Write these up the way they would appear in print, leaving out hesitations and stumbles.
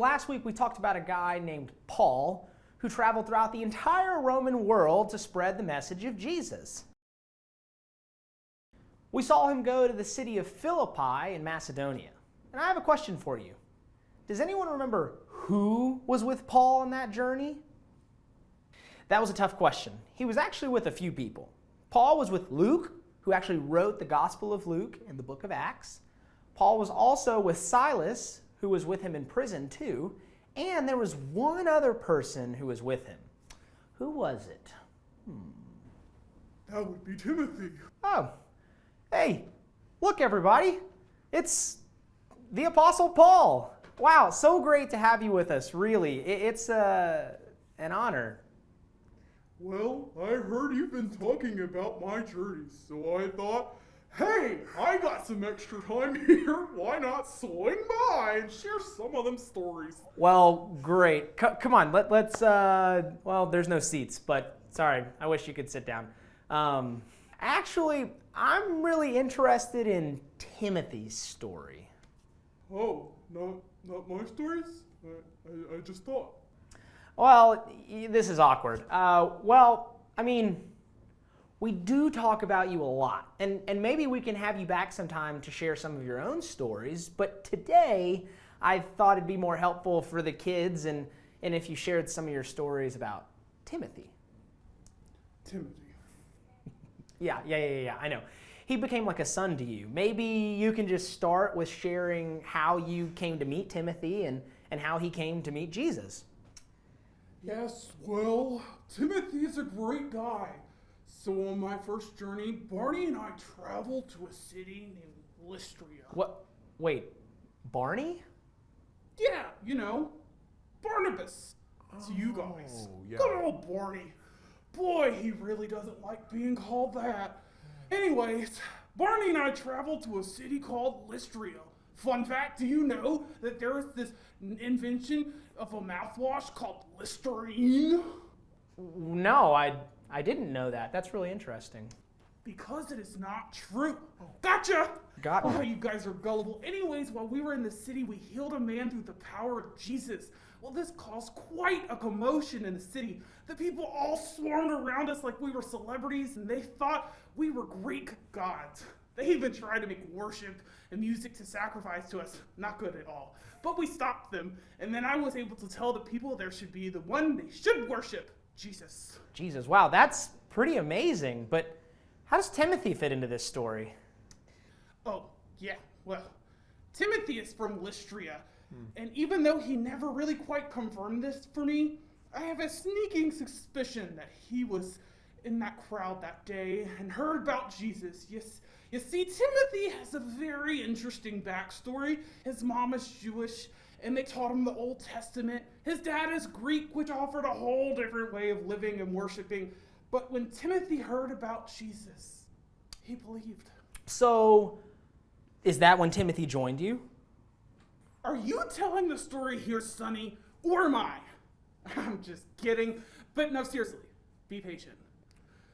last week we talked about a guy named Paul who traveled throughout the entire Roman world to spread the message of Jesus. We saw him go to the city of Philippi in Macedonia. And I have a question for you. Does anyone remember who was with Paul on that journey? That was a tough question. He was actually with a few people. Paul was with Luke, who actually wrote the Gospel of Luke and the book of Acts. Paul was also with Silas, who was with him in prison too. And there was one other person who was with him. Who was it? That would be Timothy. Oh, hey, look everybody. It's the Apostle Paul. Wow, so great to have you with us, really. It's an honor. Well, I heard you've been talking about my journeys, so I thought, hey, I got some extra time here. Why not swing by and share some of them stories? Well, great. Come on, let's, well, there's no seats, but sorry, I wish you could sit down. Actually, I'm really interested in Timothy's story. Oh, not my stories? I just thought. Well, this is awkward. Well, I mean, we do talk about you a lot, and maybe we can have you back sometime to share some of your own stories, but today I thought it'd be more helpful for the kids and if you shared some of your stories about Timothy. Timothy. Yeah, I know. He became like a son to you. Maybe you can just start with sharing how you came to meet Timothy and how he came to meet Jesus. Yes, well, Timothy is a great guy. So on my first journey, Barney and I traveled to a city named Lystria. What? Wait, Barney? Yeah, you know, Barnabas. To you guys. Yeah. Good old Barney. Boy, he really doesn't like being called that. Anyways, Barney and I traveled to a city called Lystria. Fun fact, do you know that there is this invention of a mouthwash called Listerine? No, I didn't know that. That's really interesting. Because it is not true. Gotcha! Got me. Oh, you guys are gullible. Anyways, while we were in the city, we healed a man through the power of Jesus. Well, this caused quite a commotion in the city. The people all swarmed around us like we were celebrities, and they thought we were Greek gods. They even tried to make worship and music to sacrifice to us. Not good at all. But we stopped them, and then I was able to tell the people there should be the one they should worship, Jesus. Jesus, wow, that's pretty amazing. But how does Timothy fit into this story? Oh, yeah, well, Timothy is from Lystria, and even though he never really quite confirmed this for me, I have a sneaking suspicion that he was in that crowd that day and heard about Jesus. Yes, you see, Timothy has a very interesting backstory. His mom is Jewish, and they taught him the Old Testament. His dad is Greek, which offered a whole different way of living and worshiping. But when Timothy heard about Jesus, he believed. So, is that when Timothy joined you? Are you telling the story here, Sonny, or am I? I'm just kidding. But no, seriously, be patient.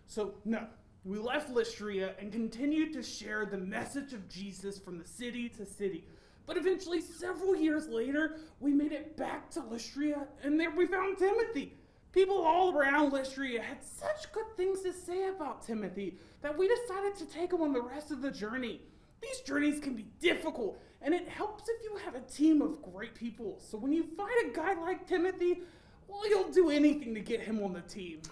So, no, we left Lystria and continued to share the message of Jesus from the city to city. But eventually, several years later, we made it back to Lystria, and there we found Timothy. People all around Lystria had such good things to say about Timothy that we decided to take him on the rest of the journey. These journeys can be difficult, and it helps if you have a team of great people. So when you find a guy like Timothy, well, you'll do anything to get him on the team.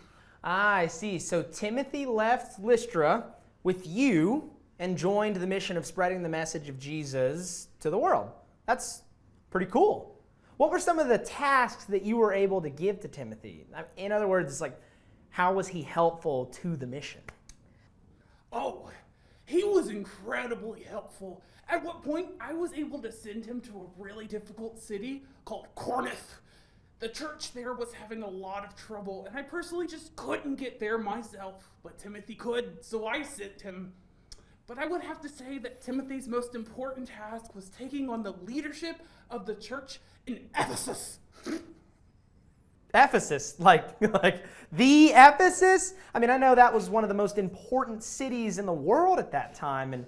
Ah, I see. So Timothy left Lystra with you and joined the mission of spreading the message of Jesus to the world. That's pretty cool. What were some of the tasks that you were able to give to Timothy? In other words, it's like, how was he helpful to the mission? Oh, he was incredibly helpful. At what point, I was able to send him to a really difficult city called Corinth. The church there was having a lot of trouble, and I personally just couldn't get there myself, but Timothy could, so I sent him. But I would have to say that Timothy's most important task was taking on the leadership of the church in Ephesus. Ephesus, like the Ephesus? I mean, I know that was one of the most important cities in the world at that time, and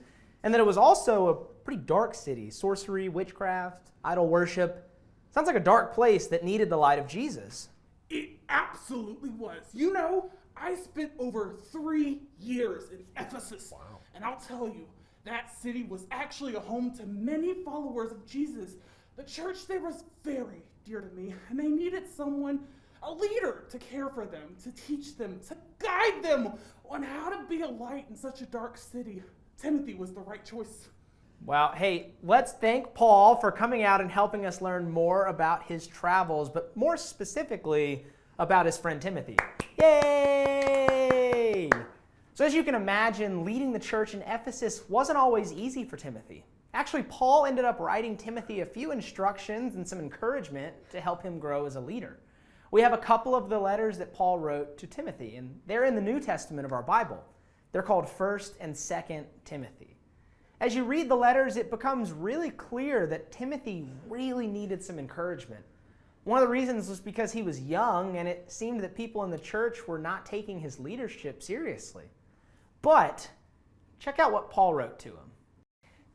that it was also a pretty dark city. Sorcery, witchcraft, idol worship. Sounds like a dark place that needed the light of Jesus. It absolutely was. You know, I spent over 3 years in Ephesus. Wow. And I'll tell you, that city was actually a home to many followers of Jesus. The church there was very dear to me, and they needed someone, a leader, to care for them, to teach them, to guide them on how to be a light in such a dark city. Timothy was the right choice. Well, hey, let's thank Paul for coming out and helping us learn more about his travels, but more specifically about his friend Timothy. Yay! So as you can imagine, leading the church in Ephesus wasn't always easy for Timothy. Actually, Paul ended up writing Timothy a few instructions and some encouragement to help him grow as a leader. We have a couple of the letters that Paul wrote to Timothy, and they're in the New Testament of our Bible. They're called 1st and 2nd Timothy. As you read the letters, it becomes really clear that Timothy really needed some encouragement. One of the reasons was because he was young, and it seemed that people in the church were not taking his leadership seriously. But check out what Paul wrote to him.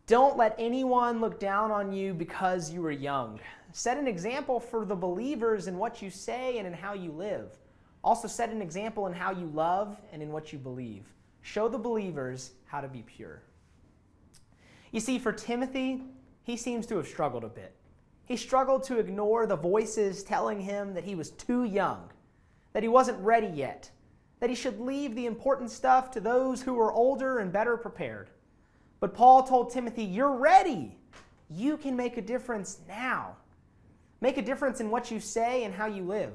Don't let anyone look down on you because you were young. Set an example for the believers in what you say and in how you live. Also set an example in how you love and in what you believe. Show the believers how to be pure. You see, for Timothy, he seems to have struggled a bit. He struggled to ignore the voices telling him that he was too young, that he wasn't ready yet, that he should leave the important stuff to those who were older and better prepared. But Paul told Timothy, you're ready. You can make a difference now. Make a difference in what you say and how you live.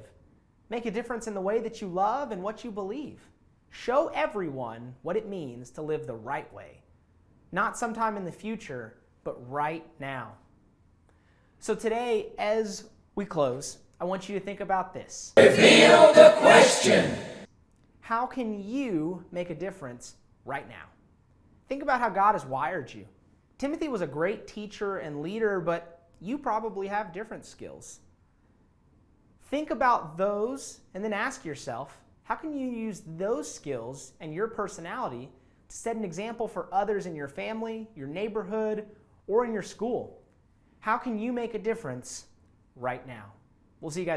Make a difference in the way that you love and what you believe. Show everyone what it means to live the right way. Not sometime in the future, but right now. So today, as we close, I want you to think about this. Reveal the question. How can you make a difference right now? Think about how God has wired you. Timothy was a great teacher and leader, but you probably have different skills. Think about those and then ask yourself, how can you use those skills and your personality to set an example for others in your family, your neighborhood, or in your school? How can you make a difference right now? We'll see you guys next time.